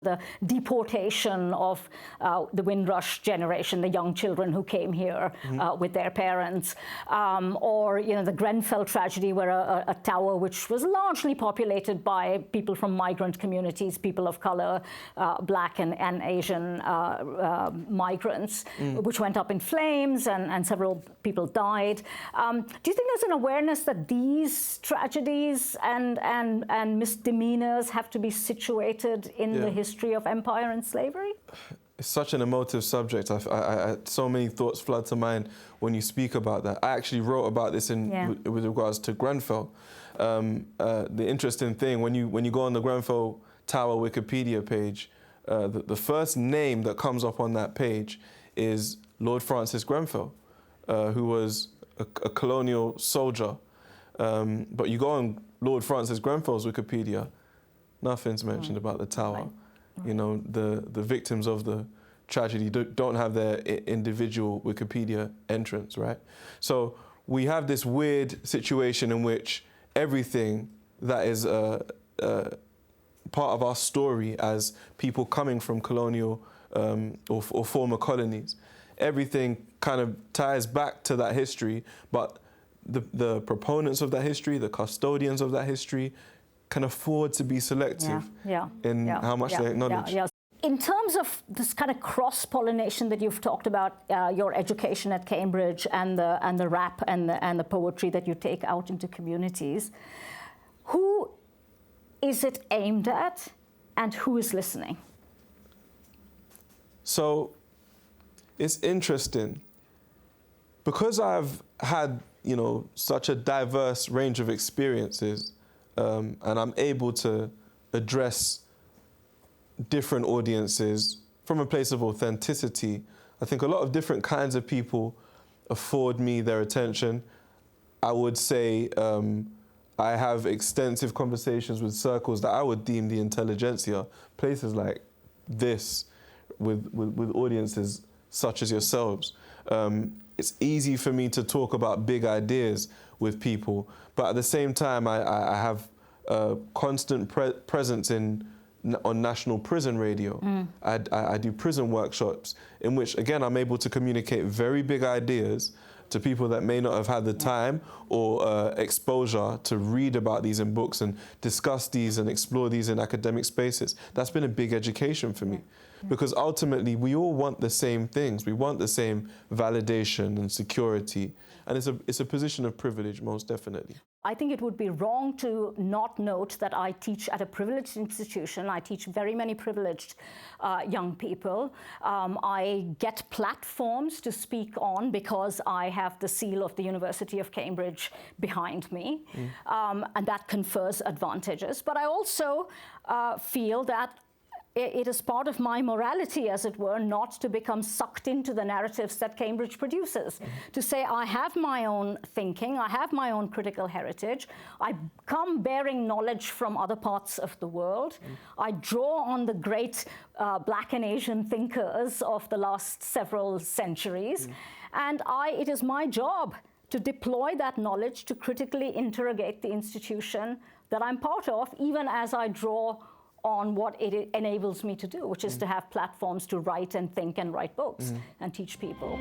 the deportation of the Windrush generation, the young children who came here with their parents, or the Grenfell tragedy, where a tower which was largely populated by people from migrant communities, people of color, black and Asian migrants, which went up in flames, and several people died. Do you think there's an awareness that these tragedies and misdemeanors have to be situated in the history of empire and slavery? It's such an emotive subject. So many thoughts flood to mind when you speak about that. I actually wrote about this with regards to Grenfell. The interesting thing, when you go on the Grenfell Tower Wikipedia page, the first name that comes up on that page is Lord Francis Grenfell, who was a colonial soldier. But you go on Lord Francis Grenfell's Wikipedia, nothing's mentioned about the tower. Right. You know, the victims of the tragedy don't have their individual Wikipedia entrance, right? So we have this weird situation in which everything that is part of our story as people coming from colonial or former colonies, everything kind of ties back to that history, but the proponents of that history, the custodians of that history, can afford to be selective in how much they acknowledge. In terms of this kind of cross-pollination that you've talked about, your education at Cambridge and the rap and the poetry that you take out into communities, who is it aimed at and who is listening? So it's interesting. Because I've had, such a diverse range of experiences, and I'm able to address different audiences from a place of authenticity. I think a lot of different kinds of people afford me their attention. I would say I have extensive conversations with circles that I would deem the intelligentsia, places like this, with audiences such as yourselves. It's easy for me to talk about big ideas with people, but at the same time, I have a constant presence on National Prison Radio. I do prison workshops in which, again, I'm able to communicate very big ideas to people that may not have had the time or exposure to read about these in books and discuss these and explore these in academic spaces. That's been a big education for me. Because ultimately, we all want the same things. We want the same validation and security. And it's a position of privilege, most definitely. I think it would be wrong to not note that I teach at a privileged institution. I teach very many privileged young people. I get platforms to speak on because I have the seal of the University of Cambridge behind me, and that confers advantages. But I also feel that it is part of my morality, as it were, not to become sucked into the narratives that Cambridge produces. To say, I have my own thinking, I have my own critical heritage, I come bearing knowledge from other parts of the world, I draw on the great black and Asian thinkers of the last several centuries, and it is my job to deploy that knowledge to critically interrogate the institution that I'm part of, even as I draw on what it enables me to do, which is to have platforms to write and think and write books and teach people.